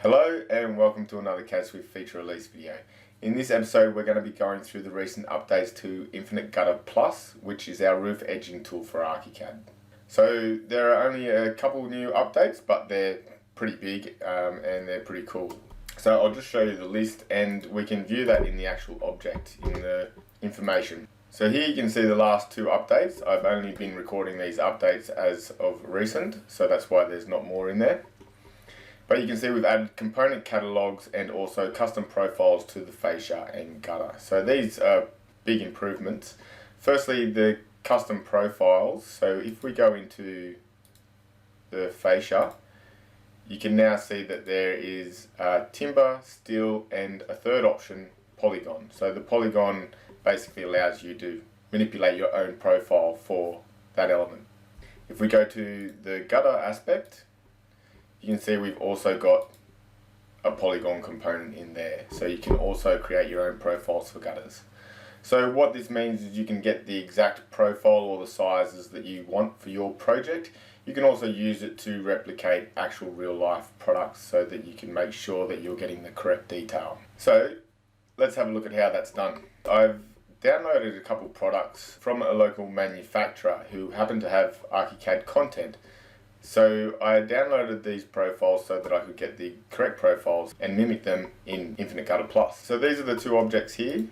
Hello and welcome to another CAD Swift feature release video. In this episode we're going to be going through the recent updates to Infinite Gutter Plus, which is our roof edging tool for ArchiCAD. So there are only a couple new updates, but they're pretty big and they're pretty cool. So I'll just show you the list and we can view that in the actual object in the information. So here you can see the last two updates. I've only been recording these updates as of recent, so that's why there's not more in there. But you can see we've added component catalogues and also custom profiles to the fascia and gutter. So these are big improvements. Firstly, the custom profiles. So if we go into the fascia, you can now see that there is timber, steel, and a third option, polygon. So the polygon basically allows you to manipulate your own profile for that element. If we go to the gutter aspect, you can see we've also got a polygon component in there, so you can also create your own profiles for gutters. So what this means is you can get the exact profile or the sizes that you want for your project. You can also use it to replicate actual real life products so that you can make sure that you're getting the correct detail. So let's have a look at how that's done. I've downloaded a couple products from a local manufacturer who happen to have ArchiCAD content. So I downloaded these profiles so that I could get the correct profiles and mimic them in Infinite Gutter Plus. So these are the two objects here.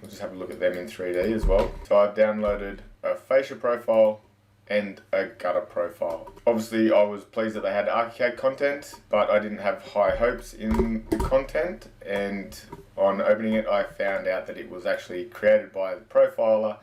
We'll just have a look at them in 3D as well. So I've downloaded a fascia profile and a gutter profile. Obviously I was pleased that they had ArchiCAD content, but I didn't have high hopes in the content, and on opening it I found out that it was actually created by the profiler,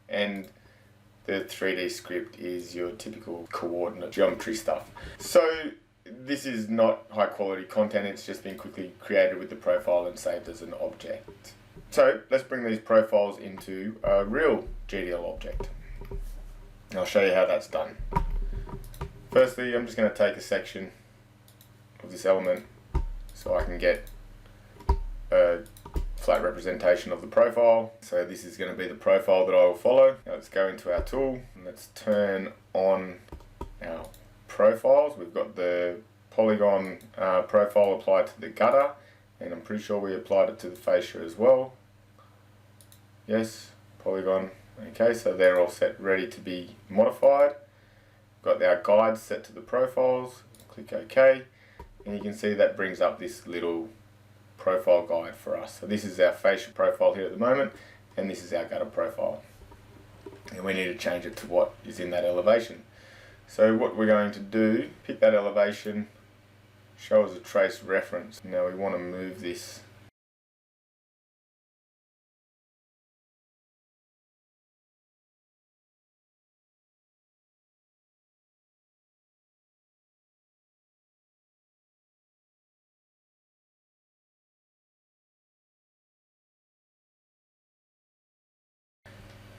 and the 3D script is your typical coordinate geometry stuff. So this is not high quality content, it's just been quickly created with the profile and saved as an object. So let's bring these profiles into a real GDL object. I'll show you how that's done. Firstly, I'm just going to take a section of this element so I can get a flat representation of the profile. So this is going to be the profile that I will follow. Now let's go into our tool and let's turn on our profiles. We've got the polygon profile applied to the gutter, and I'm pretty sure we applied it to the fascia as well. Yes, polygon. Okay, so they're all set, ready to be modified. Got our guides set to the profiles. Click OK, and you can see that brings up this little profile guide for us. So this is our fascia profile here at the moment, and this is our gutter profile. And we need to change it to what is in that elevation. So what we're going to do, pick that elevation, show as a trace reference. Now we want to move this .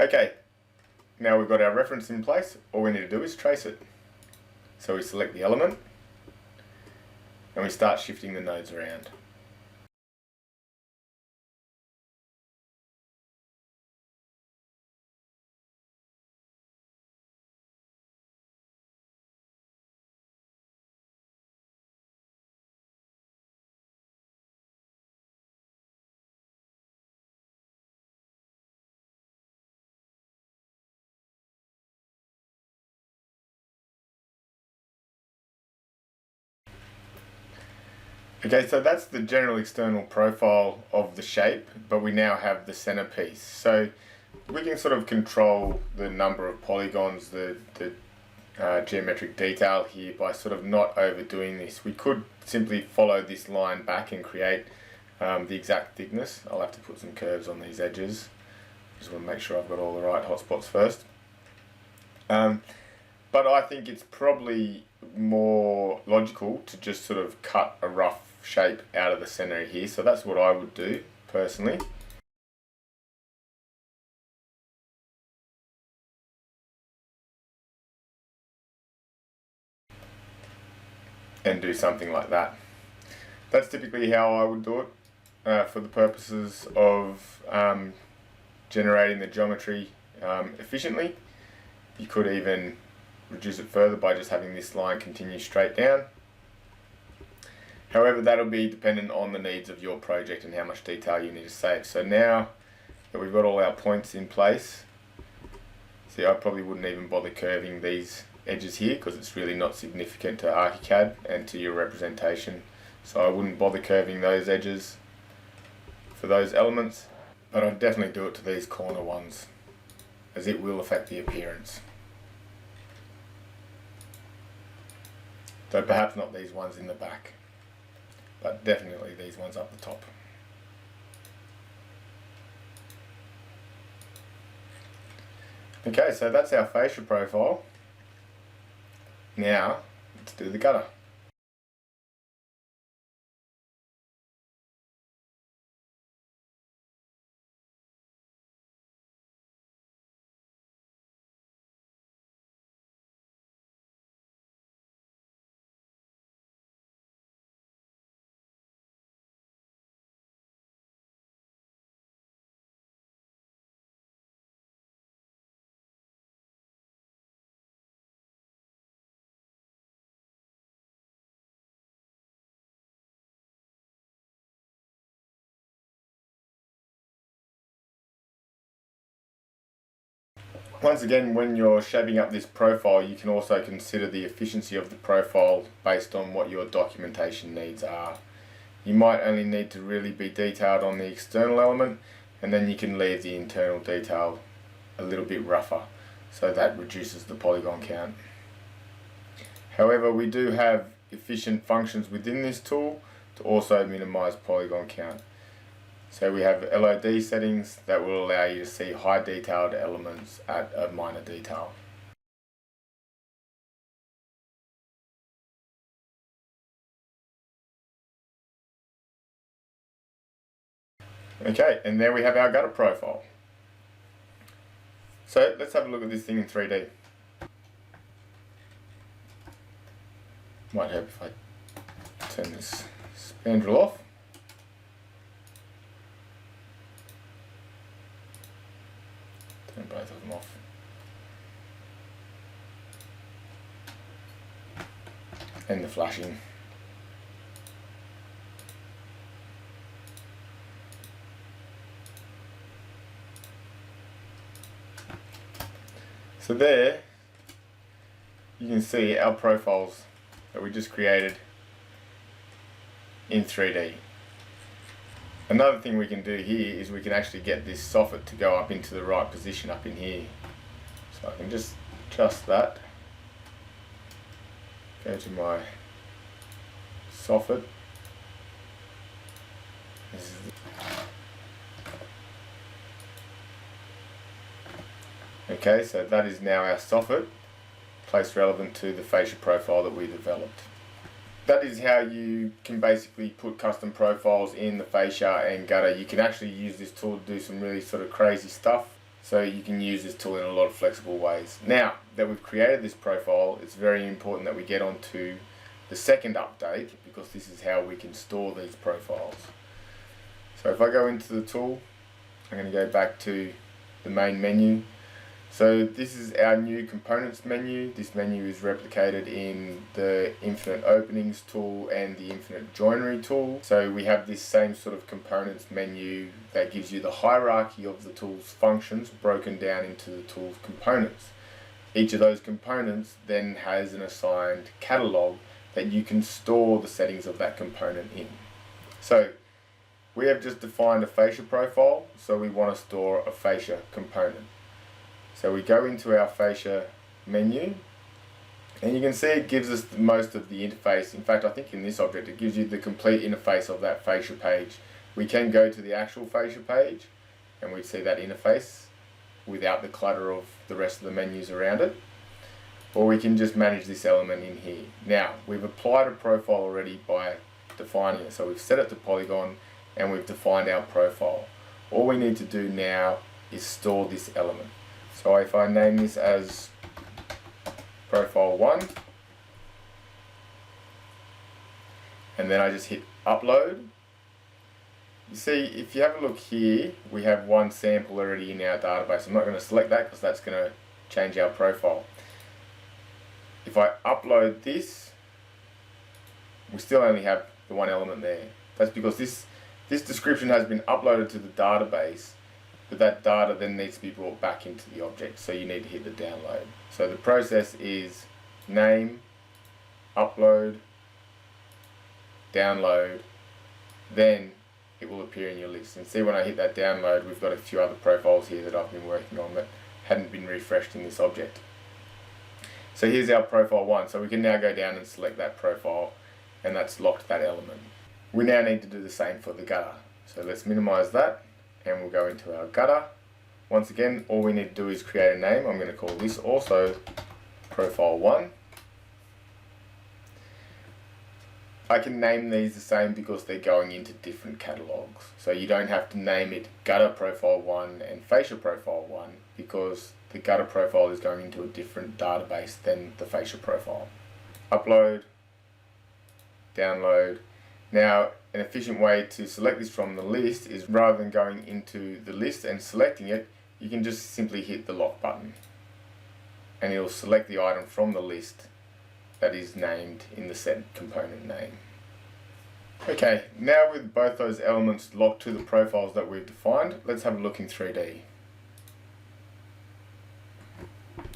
Okay, now we've got our reference in place, all we need to do is trace it. So we select the element and we start shifting the nodes around. Okay, so that's the general external profile of the shape, but we now have the centerpiece. So we can sort of control the number of polygons, the geometric detail here by sort of not overdoing this. We could simply follow this line back and create the exact thickness. I'll have to put some curves on these edges. Just want to make sure I've got all the right hotspots first. But I think it's probably more logical to just sort of cut a rough shape out of the center here. So that's what I would do personally. And do something like that. That's typically how I would do it for the purposes of generating the geometry efficiently. You could even reduce it further by just having this line continue straight down. However, that'll be dependent on the needs of your project and how much detail you need to save. So now that we've got all our points in place, see, I probably wouldn't even bother curving these edges here because it's really not significant to ArchiCAD and to your representation. So I wouldn't bother curving those edges for those elements, but I'd definitely do it to these corner ones, as it will affect the appearance. So perhaps not these ones in the back, but definitely these ones up the top. Okay, so that's our fascia profile. Now, let's do the gutter. Once again, when you're shaping up this profile, you can also consider the efficiency of the profile based on what your documentation needs are. You might only need to really be detailed on the external element, and then you can leave the internal detail a little bit rougher, so that reduces the polygon count. However, we do have efficient functions within this tool to also minimize polygon count. So we have LOD settings that will allow you to see high detailed elements at a minor detail. Okay, and there we have our gutter profile. So let's have a look at this thing in 3D. Might help if I turn this spandrel off. Turn both of them off. And the flashing. So there, you can see our profiles that we just created in 3D. Another thing we can do here is we can actually get this soffit to go up into the right position up in here. So I can just adjust that, go to my soffit. This is okay, so that is now our soffit, place relevant to the fascia profile that we developed. That is how you can basically put custom profiles in the fascia and gutter. You can actually use this tool to do some really sort of crazy stuff. So you can use this tool in a lot of flexible ways. Now that we've created this profile, it's very important that we get on to the second update, because this is how we can store these profiles. So if I go into the tool, I'm going to go back to the main menu. So this is our new components menu. This menu is replicated in the infinite openings tool and the infinite joinery tool. So we have this same sort of components menu that gives you the hierarchy of the tool's functions broken down into the tool's components. Each of those components then has an assigned catalog that you can store the settings of that component in. So we have just defined a fascia profile, so we want to store a fascia component. So we go into our fascia menu, and you can see it gives us most of the interface. In fact, I think in this object it gives you the complete interface of that fascia page. We can go to the actual fascia page and we see that interface without the clutter of the rest of the menus around it. Or we can just manage this element in here. Now, we've applied a profile already by defining it. So we've set it to polygon and we've defined our profile. All we need to do now is store this element. So if I name this as profile 1, and then I just hit upload, you see, if you have a look here, we have one sample already in our database. I'm not going to select that because that's going to change our profile. If I upload this, we still only have the one element there. That's because this description has been uploaded to the database, but that data then needs to be brought back into the object, so you need to hit the download. So the process is name, upload, download, then it will appear in your list. And see, when I hit that download, we've got a few other profiles here that I've been working on that hadn't been refreshed in this object. So here's our profile 1, so we can now go down and select that profile, and that's locked that element. We now need to do the same for the gutter. So let's minimize that, and we'll go into our gutter. Once again, all we need to do is create a name. I'm going to call this also profile 1. I can name these the same because they're going into different catalogues. So you don't have to name it gutter profile 1 and fascia profile 1, because the gutter profile is going into a different database than the fascia profile. Upload, download. Now, an efficient way to select this from the list is, rather than going into the list and selecting it, you can just simply hit the lock button, and it'll select the item from the list that is named in the set component name. Okay, now with both those elements locked to the profiles that we've defined, let's have a look in 3D.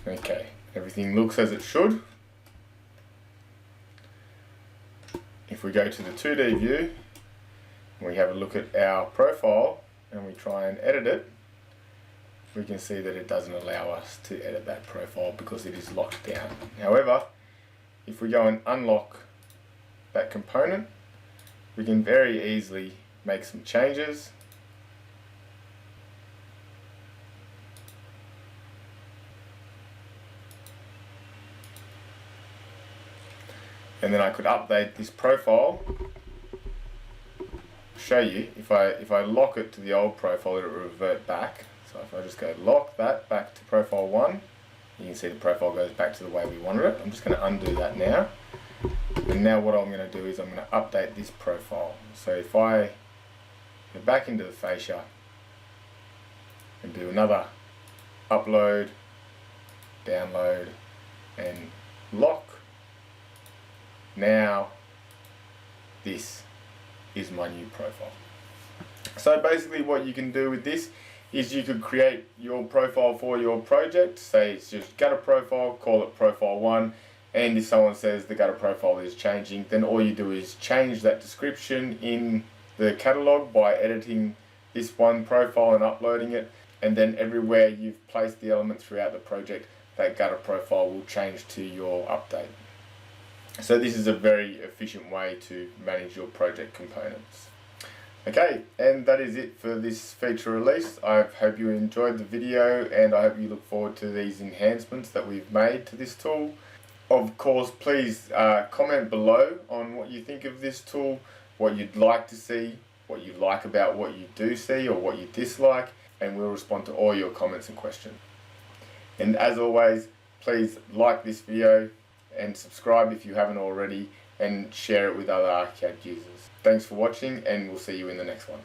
Okay, everything looks as it should. If we go to the 2D view, we have a look at our profile and we try and edit it, we can see that it doesn't allow us to edit that profile because it is locked down. However, if we go and unlock that component, we can very easily make some changes. And then I could update this profile, show you, if I lock it to the old profile, it'll revert back. So if I just go lock that back to profile 1, you can see the profile goes back to the way we wanted it. I'm just going to undo that now. And now what I'm going to do is I'm going to update this profile. So if I go back into the fascia and do another upload, download, and lock, now this is my new profile. So basically what you can do with this is you could create your profile for your project. Say it's just gutter profile, call it profile 1, and if someone says the gutter profile is changing, then all you do is change that description in the catalogue by editing this one profile and uploading it, and then everywhere you've placed the element throughout the project, that gutter profile will change to your update. So this is a very efficient way to manage your project components. Okay, and that is it for this feature release. I hope you enjoyed the video, and I hope you look forward to these enhancements that we've made to this tool. Of course, please comment below on what you think of this tool, what you'd like to see, what you like about what you do see or what you dislike, and we'll respond to all your comments and questions. And as always, please like this video and subscribe if you haven't already, and share it with other ArchiCAD users. Thanks for watching, and we'll see you in the next one.